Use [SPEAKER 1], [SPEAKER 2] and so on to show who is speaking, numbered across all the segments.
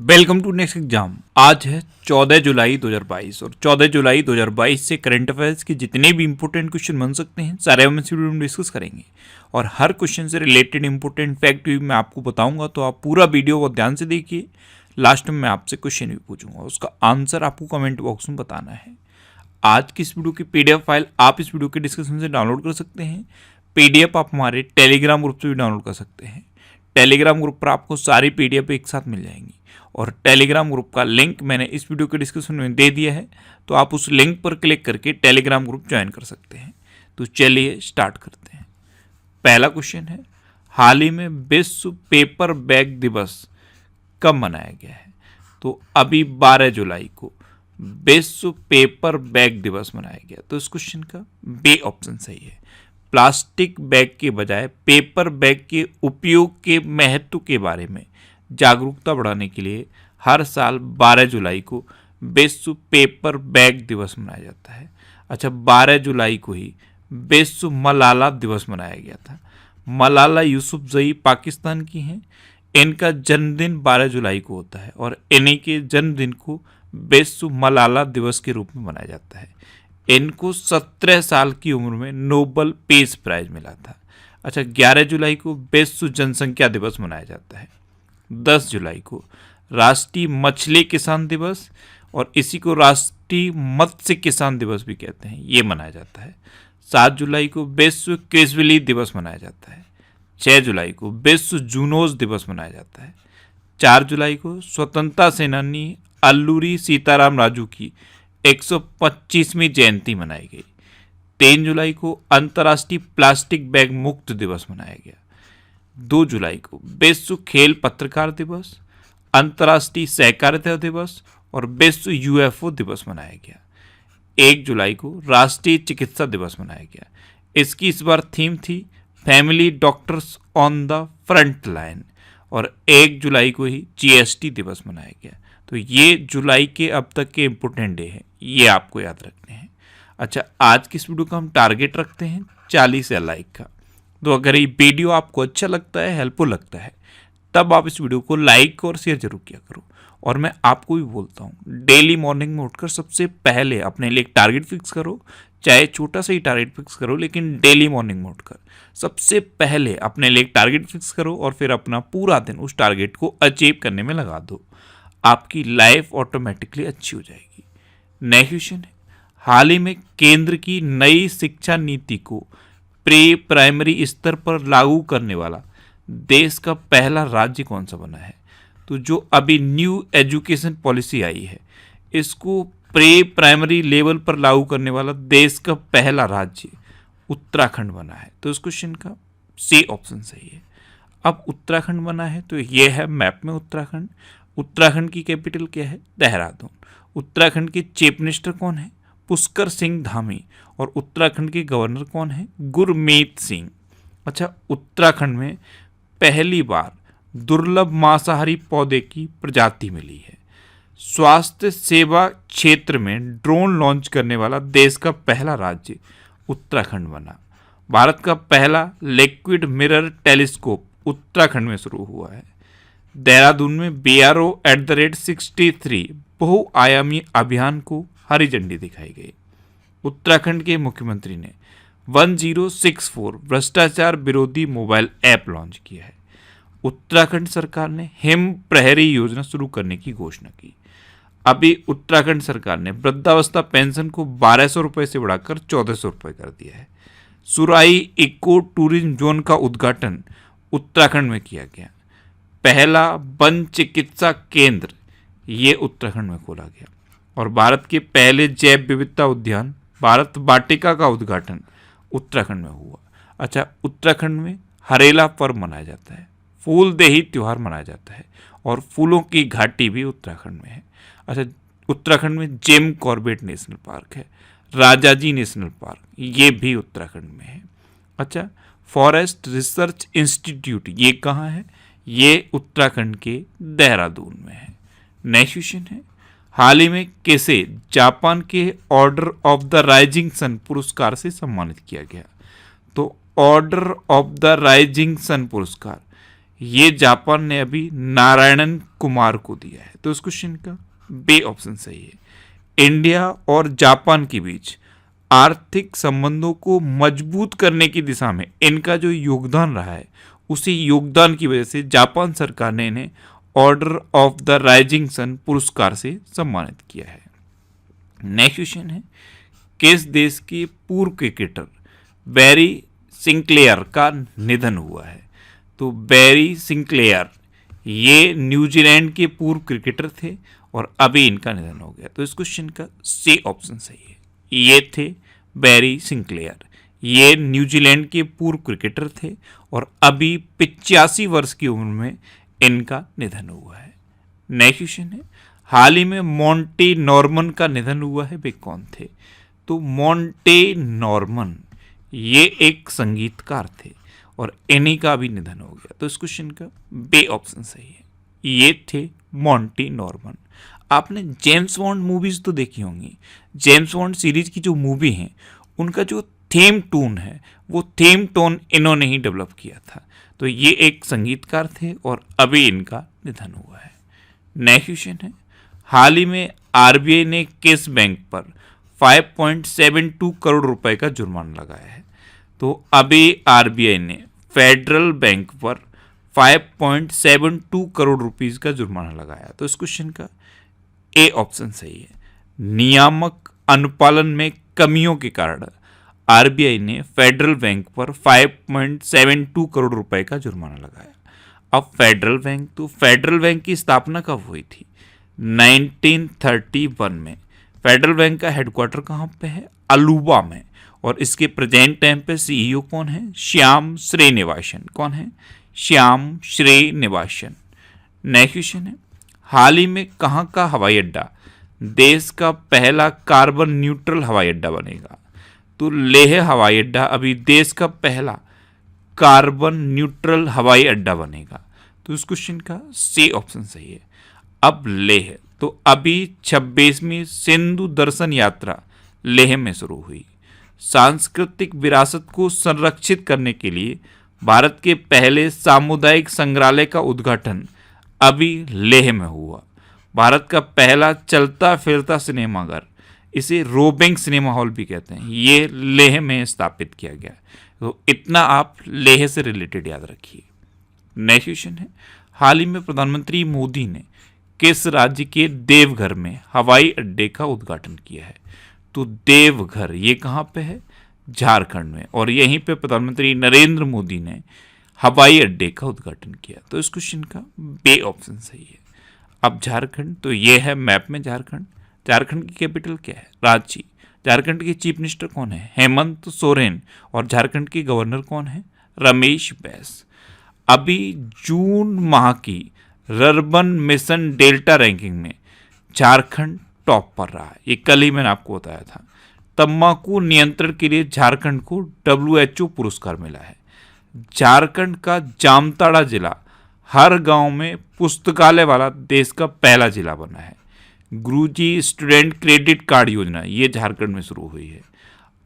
[SPEAKER 1] Welcome to next exam. आज है 14 जुलाई 2022 और 14 जुलाई 2022 से करंट अफेयर्स के जितने भी इंपॉर्टेंट क्वेश्चन बन सकते हैं सारे हम इस वीडियो में डिस्कस करेंगे और हर क्वेश्चन से रिलेटेड इंपॉर्टेंट फैक्ट भी मैं आपको बताऊंगा, तो आप पूरा वीडियो को ध्यान से देखिए। लास्ट में मैं आपसे क्वेश्चन भी पूछूंगा, उसका आंसर आपको कमेंट बॉक्स में बताना है। आज की इस वीडियो की पीडीएफ फाइल आप इस वीडियो के डिस्क्रिप्शन से डाउनलोड कर सकते हैं। पीडीएफ आप हमारे टेलीग्राम ग्रुप से भी डाउनलोड कर सकते हैं। टेलीग्राम ग्रुप पर आपको सारी पीडीएफ एक साथ मिल जाएंगी और टेलीग्राम ग्रुप का लिंक मैंने इस वीडियो के डिस्क्रिप्शन में दे दिया है, तो आप उस लिंक पर क्लिक करके टेलीग्राम ग्रुप ज्वाइन कर सकते हैं। तो चलिए स्टार्ट करते हैं। पहला क्वेश्चन है, हाल ही में विश्व पेपर बैग दिवस कब मनाया गया है? तो अभी 12 जुलाई को विश्व पेपर बैग दिवस मनाया गया। तो इस क्वेश्चन का बी ऑप्शन सही है। प्लास्टिक बैग के बजाय पेपर बैग के उपयोग के महत्व के बारे में जागरूकता बढ़ाने के लिए हर साल 12 जुलाई को विश्व पेपर बैग दिवस मनाया जाता है। अच्छा, 12 जुलाई को ही विश्व मलाला दिवस मनाया गया था। मलाला यूसुफजई पाकिस्तान की हैं। इनका जन्मदिन 12 जुलाई को होता है और इन्हीं के जन्मदिन को विश्व मलाला दिवस के रूप में मनाया जाता है। इनको 17 साल की उम्र में नोबेल पीस प्राइज मिला था। अच्छा, 11 जुलाई को विश्व जनसंख्या दिवस मनाया जाता है। 10 जुलाई को राष्ट्रीय मछली किसान दिवस और इसी को राष्ट्रीय मत्स्य किसान दिवस भी कहते हैं, ये मनाया जाता है। 7 जुलाई को विश्व केसविली दिवस मनाया जाता है। 6 जुलाई को विश्व जूनोस दिवस मनाया जाता है। 4 जुलाई को स्वतंत्रता सेनानी अल्लूरी सीताराम राजू की 125वीं जयंती मनाई गई। 3 जुलाई को अंतर्राष्ट्रीय प्लास्टिक बैग मुक्त दिवस मनाया गया। 2 जुलाई को विश्व खेल पत्रकार दिवस, अंतर्राष्ट्रीय सहकारिता दिवस और विश्व यूएफओ दिवस मनाया गया। 1 जुलाई को राष्ट्रीय चिकित्सा दिवस मनाया गया। इसकी इस बार थीम थी family doctors on the front line और 1 जुलाई को ही जीएसटी दिवस मनाया गया। तो ये जुलाई के अब तक के इम्पोर्टेंट डे हैं, ये आपको याद रखने हैं। अच्छा, आज की इस वीडियो का हम टारगेट रखते हैं 40 या लाइक का। तो अगर ये वीडियो आपको अच्छा लगता है, हेल्पफुल लगता है, तब आप इस वीडियो को लाइक और शेयर जरूर किया करो। और मैं आपको भी बोलता हूँ, डेली मॉर्निंग में उठकर सबसे पहले अपने लिए एक टारगेट फिक्स करो, चाहे छोटा सा ही टारगेट फिक्स करो, लेकिन डेली मॉर्निंग में उठकर सबसे पहले अपने लिए एक टारगेट फिक्स करो और फिर अपना पूरा दिन उस टारगेट को अचीव करने में लगा दो। आपकी लाइफ ऑटोमेटिकली अच्छी हो जाएगी। नेक्स्ट क्वेश्चन है, हाल ही में केंद्र की नई शिक्षा नीति को प्री प्राइमरी स्तर पर लागू करने वाला देश का पहला राज्य कौन सा बना है? तो जो अभी न्यू एजुकेशन पॉलिसी आई है, इसको प्री प्राइमरी लेवल पर लागू करने वाला देश का पहला राज्य उत्तराखंड बना है। तो इस क्वेश्चन का सी ऑप्शन सही है। अब उत्तराखंड बना है तो ये है मैप में उत्तराखंड। उत्तराखंड की कैपिटल क्या है? देहरादून। उत्तराखंड के चीफ मिनिस्टर कौन है? पुष्कर सिंह धामी। और उत्तराखंड के गवर्नर कौन है? गुरमीत सिंह। अच्छा, उत्तराखंड में पहली बार दुर्लभ मांसाहारी पौधे की प्रजाति मिली है। स्वास्थ्य सेवा क्षेत्र में ड्रोन लॉन्च करने वाला देश का पहला राज्य उत्तराखंड बना। भारत का पहला लिक्विड मिरर टेलीस्कोप उत्तराखंड में शुरू हुआ है। देहरादून में BRO@63 बहुआयामी अभियान को हरी झंडी दिखाई गई। उत्तराखंड के मुख्यमंत्री ने 1064 भ्रष्टाचार विरोधी मोबाइल ऐप लॉन्च किया है। उत्तराखंड सरकार ने हिम प्रहरी योजना शुरू करने की घोषणा की। अभी उत्तराखंड सरकार ने वृद्धावस्था पेंशन को 1200 रुपये से बढ़ाकर 1400 रुपये कर दिया है। सुराई इको टूरिज्म जोन का उद्घाटन उत्तराखंड में किया गया। पहला वन चिकित्सा केंद्र ये उत्तराखंड में खोला गया और भारत के पहले जैव विविधता उद्यान भारत वाटिका का उद्घाटन उत्तराखंड में हुआ। अच्छा, उत्तराखंड में हरेला पर्व मनाया जाता है, फूलदेही त्योहार मनाया जाता है और फूलों की घाटी भी उत्तराखंड में है। अच्छा, उत्तराखंड में जिम कॉर्बेट नेशनल पार्क है, राजाजी नेशनल पार्क ये भी उत्तराखंड में है। अच्छा, फॉरेस्ट रिसर्च इंस्टीट्यूट ये कहाँ है? ये उत्तराखंड के देहरादून में है। नेक्स्ट क्वेश्चन है, हाल ही में किसे जापान के order of the rising sun पुरस्कार से सम्मानित किया गया? तो order of the rising sun पुरस्कार ये जापान ने अभी नारायणन कुमार को दिया है। तो इस क्वेश्चन का बी ऑप्शन सही है। इंडिया और जापान के बीच आर्थिक संबंधों को मजबूत करने की दिशा में इनका जो योगदान रहा है, उसी योगदान की वजह से जापान सरकार ने इन्हें order of the rising sun पुरस्कार से सम्मानित किया है। नेक्स्ट क्वेश्चन है, किस देश के पूर्व क्रिकेटर बैरी सिंक्लेयर का निधन हुआ है? तो बैरी सिंक्लेयर ये न्यूजीलैंड के पूर्व क्रिकेटर थे और अभी इनका निधन हो गया। तो इस क्वेश्चन का सी ऑप्शन सही है। ये थे बैरी सिंक्लेयर, ये न्यूजीलैंड के पूर्व क्रिकेटर थे और अभी 85 वर्ष की उम्र में इनका निधन हुआ है। नेक्स्ट क्वेश्चन है, हाल ही में मॉन्टे नॉर्मन का निधन हुआ है, वे कौन थे? तो मॉन्टे नॉर्मन ये एक संगीतकार थे और इन्हीं का भी निधन हो गया। तो इस क्वेश्चन का बी ऑप्शन सही है। ये थे मॉन्टे नॉर्मन। आपने जेम्स बॉन्ड मूवीज तो देखी होंगी। जेम्स बॉन्ड सीरीज की जो मूवी हैं उनका जो थीम टून है वो थीम टोन इन्होंने ही डेवलप किया था। तो ये एक संगीतकार थे और अभी इनका निधन हुआ है। नेक्स्ट क्वेश्चन है, हाल ही में आरबीआई ने किस बैंक पर 5.72 करोड़ रुपए का जुर्माना लगाया है? तो अभी आरबीआई ने फेडरल बैंक पर 5.72 करोड़ रुपीस का जुर्माना लगाया। तो इस क्वेश्चन का ए ऑप्शन सही है। नियामक अनुपालन में कमियों के कारण आरबीआई ने फेडरल बैंक पर 5.72 करोड़ रुपए का जुर्माना लगाया। अब फेडरल बैंक की स्थापना कब हुई थी? 1931 में। फेडरल बैंक का हेडक्वार्टर कहाँ पे है? अलुवा में। और इसके प्रेजेंट टाइम पे सीईओ कौन है? श्याम श्रीनिवासन। कौन है? श्याम श्रीनिवासन। नेक्स्ट क्वेश्चन है, हाल ही में कहाँ का हवाई अड्डा देश का पहला कार्बन न्यूट्रल हवाई अड्डा बनेगा? तो लेह हवाई अड्डा अभी देश का पहला कार्बन न्यूट्रल हवाई अड्डा बनेगा। तो इस क्वेश्चन का सी ऑप्शन सही है। अब लेह, तो अभी 26वीं सिंधु दर्शन यात्रा लेह में शुरू हुई। सांस्कृतिक विरासत को संरक्षित करने के लिए भारत के पहले सामुदायिक संग्रहालय का उद्घाटन अभी लेह में हुआ। भारत का पहला चलता फिरता सिनेमाघर, इसे रोबिंग सिनेमा हॉल भी कहते हैं, ये लेह में स्थापित किया गया। तो इतना आप लेह से रिलेटेड याद रखिए। नेक्स्ट क्वेश्चन है, हाल ही में प्रधानमंत्री मोदी ने किस राज्य के देवघर में हवाई अड्डे का उद्घाटन किया है? तो देवघर ये कहाँ पे है? झारखंड में। और यहीं पे प्रधानमंत्री नरेंद्र मोदी ने हवाई अड्डे का उद्घाटन किया। तो इस क्वेश्चन का बी ऑप्शन सही है। अब झारखंड, तो ये है मैप में झारखंड। झारखंड की कैपिटल क्या है? रांची। झारखंड के चीफ मिनिस्टर कौन है? हेमंत सोरेन। और झारखंड के गवर्नर कौन है? रमेश बैस। अभी जून माह की रर्बन मिशन डेल्टा रैंकिंग में झारखंड टॉप पर रहा है। ये कल ही मैंने आपको बताया था। तंबाकू नियंत्रण के लिए झारखंड को WHO पुरस्कार मिला है। झारखंड का जामताड़ा जिला हर गांव में पुस्तकालय वाला देश का पहला जिला बना है। गुरुजी स्टूडेंट क्रेडिट कार्ड योजना ये झारखंड में शुरू हुई है।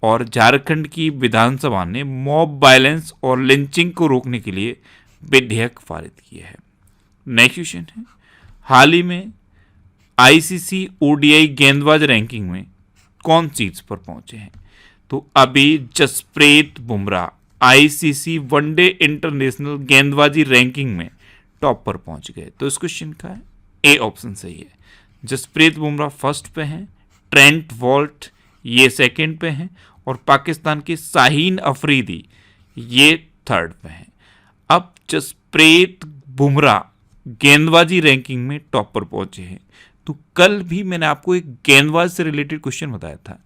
[SPEAKER 1] और झारखंड की विधानसभा ने मॉब वायलेंस और लिंचिंग को रोकने के लिए विधेयक पारित किए हैं। नेक्स्ट क्वेश्चन है, हाल ही में ICC ODI गेंदबाज रैंकिंग में कौन सीट्स पर पहुंचे हैं? तो अभी Jasprit Bumrah ICC one day international गेंदबाजी रैंकिंग में टॉप पर पहुंच गए। तो इस क्वेश्चन का ए ऑप्शन सही है। जसप्रीत बुमराह फर्स्ट पे हैं, ट्रेंट वॉल्ट ये सेकंड पे हैं और पाकिस्तान के शाहीन अफरीदी ये थर्ड पे हैं। अब जसप्रीत बुमराह गेंदबाजी रैंकिंग में टॉप पर पहुंचे हैं। तो कल भी मैंने आपको एक गेंदबाज से रिलेटेड क्वेश्चन बताया था।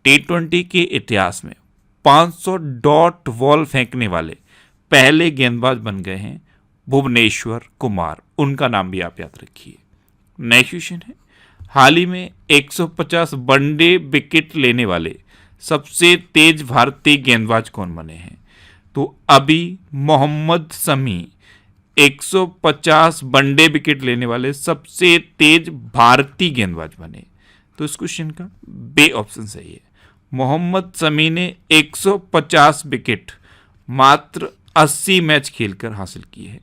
[SPEAKER 1] T20 के इतिहास में 500 डॉट बॉल फेंकने वाले पहले गेंदबाज बन गए हैं भुवनेश्वर कुमार। उनका नाम भी आप याद रखिए। नेक्स्ट क्वेश्चन है, हाल ही में 150 वनडे विकेट लेने वाले सबसे तेज भारतीय गेंदबाज कौन बने हैं? तो अभी मोहम्मद शमी 150 वनडे विकेट लेने वाले सबसे तेज भारतीय गेंदबाज बने। तो इस क्वेश्चन का बी ऑप्शन सही है। मोहम्मद शमी ने 150 विकेट मात्र 80 मैच खेलकर हासिल किए हैं।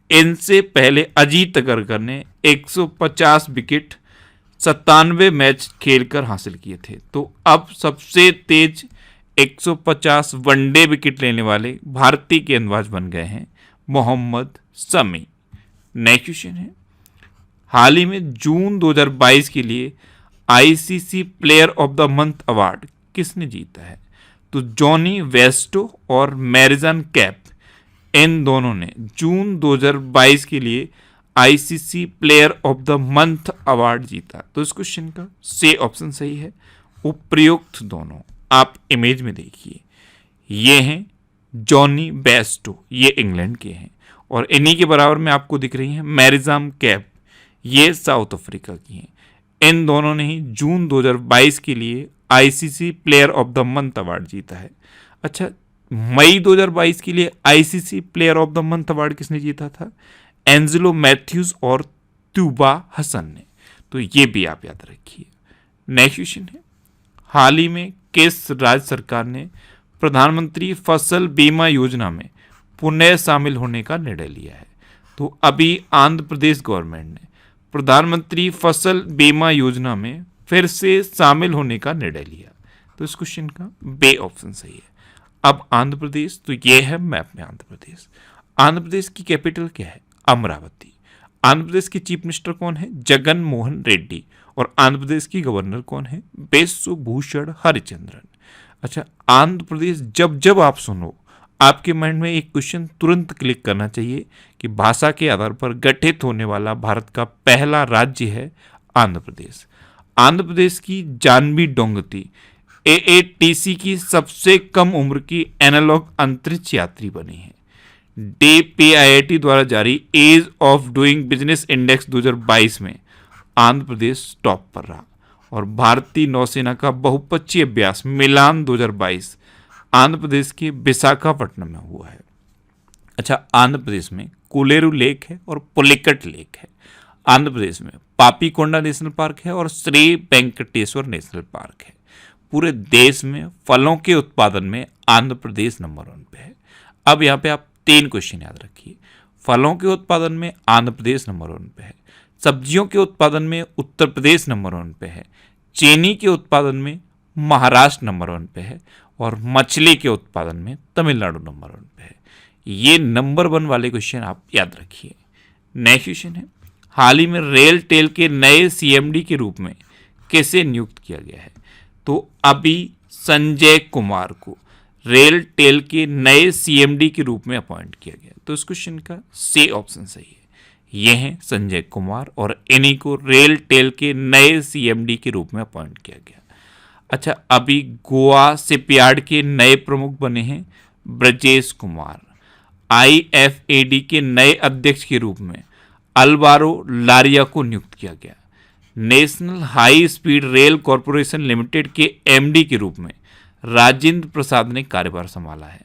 [SPEAKER 1] इनसे पहले अजीत अगरकर ने 150 विकेट 97 मैच खेलकर हासिल किए थे। तो अब सबसे तेज 150 वनडे विकेट लेने वाले भारतीय गेंदबाज बन गए हैं मोहम्मद शमी। नेक्स्ट क्वेश्चन है, हाल ही में जून 2022 के लिए ICC player of the month award किसने जीता है? तो जॉनी वेस्टो और मैरिजन कैप, इन दोनों ने जून 2022 के लिए ICC player of the month award जीता। तो इस क्वेश्चन का सी ऑप्शन सही है, उपयुक्त दोनों। आप इमेज में देखिए, ये हैं जॉनी बेस्टो, ये इंग्लैंड के हैं, और इन्हीं के बराबर में आपको दिख रही हैं मैरिजाम कैप, ये साउथ अफ्रीका की हैं। इन दोनों ने ही जून 2022 के लिए ICC player of the month award जीता है। अच्छा, मई 2022 के लिए ICC player of the month award किसने जीता था? एंजेलो मैथ्यूज और त्यूबा हसन ने। तो ये भी आप याद रखिए। नेक्स्ट क्वेश्चन है, हाल ही में किस राज्य सरकार ने प्रधानमंत्री फसल बीमा योजना में पुनः शामिल होने का निर्णय लिया है? तो अभी आंध्र प्रदेश गवर्नमेंट ने प्रधानमंत्री फसल बीमा योजना में फिर से शामिल होने का निर्णय लिया। तो इस क्वेश्चन का बे ऑप्शन सही है। अब आंध्र प्रदेश, तो ये है मैप में आंध्र प्रदेश। आंध्र प्रदेश की कैपिटल क्या है? अमरावती। आंध्र प्रदेश के चीफ मिनिस्टर कौन है? जगन मोहन रेड्डी। और आंध्र प्रदेश की गवर्नर कौन है? बिश्वभूषण हरिचंद्रन। अच्छा, आंध्र प्रदेश जब जब आप सुनो, आपके माइंड में एक क्वेश्चन तुरंत क्लिक करना चाहिए कि भाषा के आधार पर गठित होने वाला भारत का पहला राज्य है आंध्र प्रदेश। आंध्र प्रदेश की जानवी डोंगती एएटीसी की सबसे कम उम्र की एनालॉग अंतरिक्ष यात्री बनी है। डीपीआईआईटी द्वारा जारी ease of doing business index 2022 में आंध्र प्रदेश टॉप पर रहा। और भारतीय नौसेना का बहुपक्षीय अभ्यास मिलान 2022 आंध्र प्रदेश के विशाखापट्टनम में हुआ है। अच्छा, आंध्र प्रदेश में कोलेरू लेक है और पुलिकट लेक है। आंध्र प्रदेश में पापीकोंडा नेशनल पार्क है और श्री वेंकटेश्वर नेशनल पार्क है। पूरे देश में फलों के उत्पादन में आंध्र प्रदेश नंबर 1 पे है। अब यहाँ पे आप 3 क्वेश्चन याद रखिए। फलों के उत्पादन में आंध्र प्रदेश नंबर 1 पे है, सब्जियों के उत्पादन में उत्तर प्रदेश नंबर 1 पे है, चीनी के उत्पादन में महाराष्ट्र नंबर 1 पे है, और मछली के उत्पादन में तमिलनाडु नंबर 1 पे है। ये नंबर 1 वाले क्वेश्चन आप याद रखिए। नेक्स्ट क्वेश्चन है, हाल ही में रेल टेल के नए सीएमडी के रूप में किसे नियुक्त किया गया है? तो अभी संजय कुमार को रेल टेल के नए सीएमडी के रूप में अपॉइंट किया गया। तो इस क्वेश्चन का सी ऑप्शन सही है, ये हैं संजय कुमार, और इन्हीं को रेल टेल के नए सीएमडी के रूप में अपॉइंट किया गया। अच्छा, अभी गोवा शिपयार्ड के नए प्रमुख बने हैं ब्रजेश कुमार। आईएफएडी के नए अध्यक्ष के रूप में अल्वारो लारिया को नियुक्त किया गया। National high speed rail corporation limited के एमडी के रूप में राजेंद्र प्रसाद ने कार्यभार संभाला है।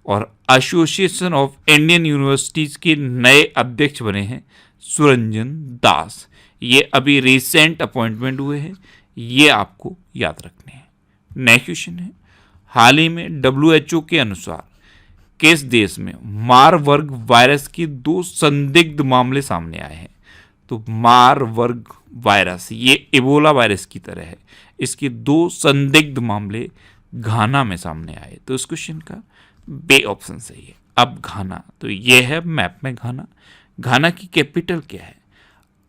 [SPEAKER 1] और एसोसिएशन ऑफ इंडियन यूनिवर्सिटीज के नए अध्यक्ष बने हैं सुरंजन दास। ये अभी रिसेंट अपॉइंटमेंट हुए हैं, ये आपको याद रखने हैं। नेक्स्ट क्वेश्चन है, हाल ही में WHO के अनुसार किस देश में मारबर्ग वायरस के 2 संदिग्ध मामले सामने आए हैं? तो मारबर्ग वायरस ये इबोला वायरस की तरह है, इसके 2 संदिग्ध मामले घाना में सामने आए। तो इस क्वेश्चन का बे ऑप्शन सही है। अब घाना, तो ये है मैप में घाना। घाना की कैपिटल क्या है?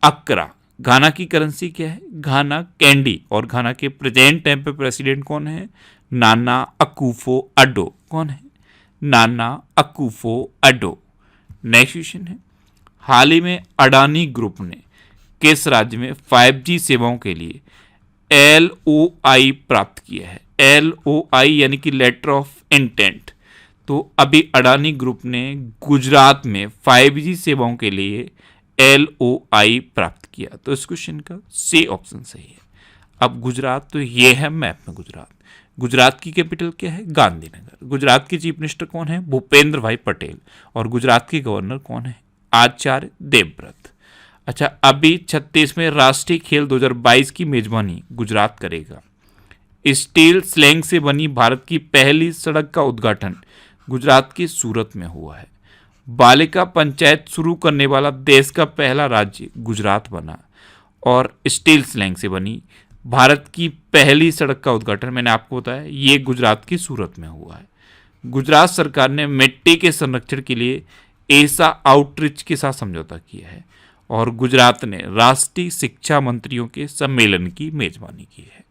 [SPEAKER 1] अक्रा। घाना की करेंसी क्या है? घाना कैंडी। और घाना के प्रेजेंट टाइम पे प्रेसिडेंट कौन है? नाना अकुफो अडो। कौन है? नाना अकुफो अडो। नेक्स्ट क्वेश्चन है, हाल ही में अडानी ग्रुप ने किस राज्य में 5G सेवाओं के लिए LOI प्राप्त किया है? LOI यानी कि लेटर ऑफ इंटेंट। तो अभी अडानी ग्रुप ने गुजरात में 5G सेवाओं के लिए LOI प्राप्त किया। तो इस क्वेश्चन का सी ऑप्शन सही है। अब गुजरात, तो ये है मैप में गुजरात। गुजरात की कैपिटल क्या है? गांधीनगर। गुजरात के चीफ मिनिस्टर कौन है? भूपेंद्र भाई पटेल। और गुजरात के गवर्नर कौन है? आचार्य देवव्रत। अच्छा, अभी 36वें राष्ट्रीय खेल 2022 की मेजबानी गुजरात करेगा। स्टील स्लैंग से बनी भारत की पहली सड़क का उद्घाटन गुजरात के सूरत में हुआ है। बालिका पंचायत शुरू करने वाला देश का पहला राज्य गुजरात बना। और स्टील स्लैंग से बनी भारत की पहली सड़क का उद्घाटन, मैंने आपको बताया, ये गुजरात की सूरत में हुआ है। गुजरात सरकार ने मिट्टी के संरक्षण के लिए एसा आउटरीच के साथ समझौता किया है। और गुजरात ने राष्ट्रीय शिक्षा मंत्रियों के सम्मेलन की मेजबानी की है।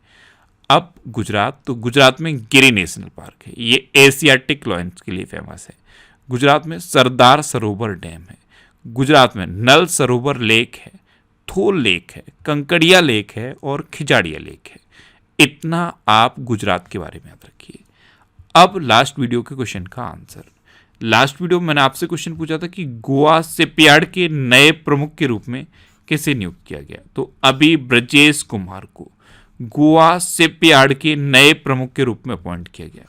[SPEAKER 1] अब गुजरात में गिरी नेशनल पार्क है, ये एशियाटिक लॉयंस के लिए फेमस है। गुजरात में सरदार सरोवर डैम है। गुजरात में नल सरोवर लेक है, थोल लेक है, कंकड़िया लेक है और खिजाड़िया लेक है। इतना आप गुजरात के बारे में याद रखिए। अब लास्ट वीडियो के क्वेश्चन का आंसर। लास्ट वीडियो में मैंने आपसे क्वेश्चन पूछा था कि गोवा शिपयार्ड के नए प्रमुख के रूप में किसे नियुक्त किया गया। तो अभी ब्रजेश कुमार को गोवा शिपयार्ड के नए प्रमुख के रूप में अपॉइंट किया गया।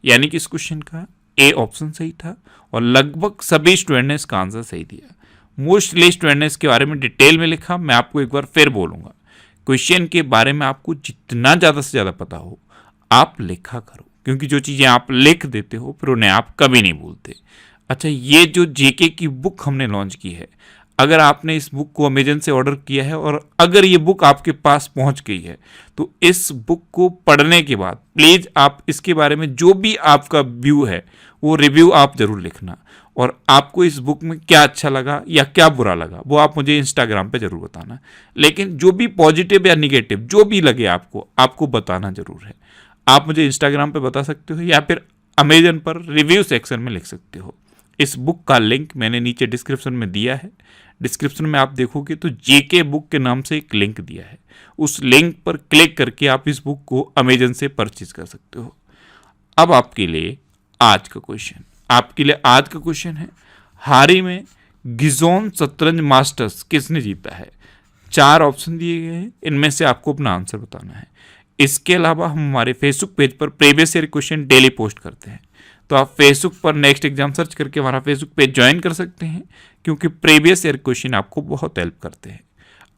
[SPEAKER 1] यानी कि इस क्वेश्चन का ए ऑप्शन सही था और लगभग सभी स्टूडेंट ने इसका आंसर सही दिया। मोस्टली स्टूडेंट ने इसके बारे में डिटेल में लिखा। मैं आपको एक बार फिर बोलूँगा, क्वेश्चन के बारे में आपको जितना ज़्यादा से ज़्यादा पता हो आप लिखा करो, क्योंकि जो चीज़ें आप लिख देते हो फिर उन्हें आप कभी नहीं भूलते। अच्छा, ये जो जेके की बुक हमने लॉन्च की है, अगर आपने इस बुक को अमेजन से ऑर्डर किया है और अगर ये बुक आपके पास पहुंच गई है तो इस बुक को पढ़ने के बाद प्लीज़ आप इसके बारे में जो भी आपका व्यू है वो रिव्यू आप ज़रूर लिखना। और आपको इस बुक में क्या अच्छा लगा या क्या बुरा लगा वो आप मुझे इंस्टाग्राम पे ज़रूर बताना। लेकिन जो भी पॉजिटिव या निगेटिव जो भी लगे आपको बताना ज़रूर है। आप मुझे इंस्टाग्राम पे बता सकते हो या फिर अमेजन पर रिव्यू सेक्शन में लिख सकते हो। इस बुक का लिंक मैंने नीचे डिस्क्रिप्शन में दिया है। डिस्क्रिप्शन में आप देखोगे तो जेके बुक के नाम से एक लिंक दिया है, उस लिंक पर क्लिक करके आप इस बुक को अमेजन से परचेज कर सकते हो। अब आपके लिए आज का क्वेश्चन है, हाल ही में गिजोन शतरंज मास्टर्स किसने जीता है। 4 ऑप्शन दिए गए हैं, इनमें से आपको अपना आंसर बताना है। इसके अलावा हम हमारे फेसबुक पेज पर previous year question daily post करते हैं, तो आप फेसबुक पर नेक्स्ट एग्जाम सर्च करके हमारा फेसबुक पेज ज्वाइन कर सकते हैं, क्योंकि प्रीवियस ईयर क्वेश्चन आपको बहुत हेल्प करते हैं।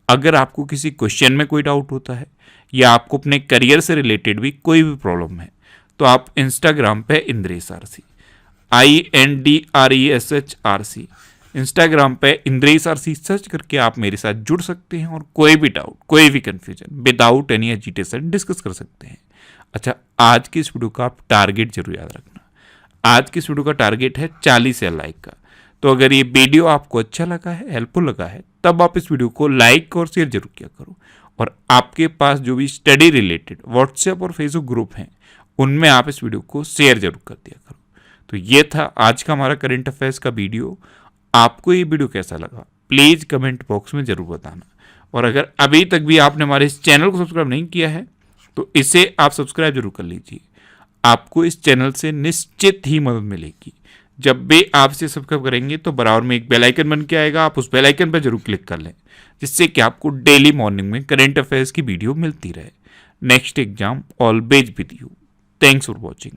[SPEAKER 1] अगर आपको किसी क्वेश्चन में कोई डाउट होता है या आपको अपने करियर से रिलेटेड भी कोई भी प्रॉब्लम है तो आप इंस्टाग्राम पे इंद्रेश आरसी INDRESHRC इंस्टाग्राम पे इंद्रेश आरसी सर्च करके आप मेरे साथ जुड़ सकते हैं और कोई भी डाउट, कोई भी confusion without any agitation discuss कर सकते हैं। अच्छा, आज की इस वीडियो का आप टारगेट जरूर याद रखना। आज की इस वीडियो का टारगेट है 40 लाइक का। तो अगर ये वीडियो आपको अच्छा लगा है, हेल्पफुल लगा है, तब आप इस वीडियो को लाइक और शेयर जरूर किया करो। और आपके पास जो भी स्टडी रिलेटेड व्हाट्सएप और फेसबुक ग्रुप हैं उनमें आप इस वीडियो को शेयर जरूर कर दिया करो। तो ये था आज का हमारा करंट अफेयर्स का वीडियो। आपको ये वीडियो कैसा लगा प्लीज़ कमेंट बॉक्स में ज़रूर बताना। और अगर अभी तक भी आपने हमारे इस चैनल को सब्सक्राइब नहीं किया है तो इसे आप सब्सक्राइब जरूर कर लीजिए। आपको इस चैनल से निश्चित ही मदद मिलेगी। जब भी आप इसे सब्सक्राइब करेंगे तो बराबर में एक बेल आइकन बन के आएगा, आप उस बेल आइकन पर जरूर क्लिक कर लें, जिससे कि आपको डेली मॉर्निंग में करंट अफेयर्स की वीडियो मिलती रहे। Next exam always with you. Thanks for watching.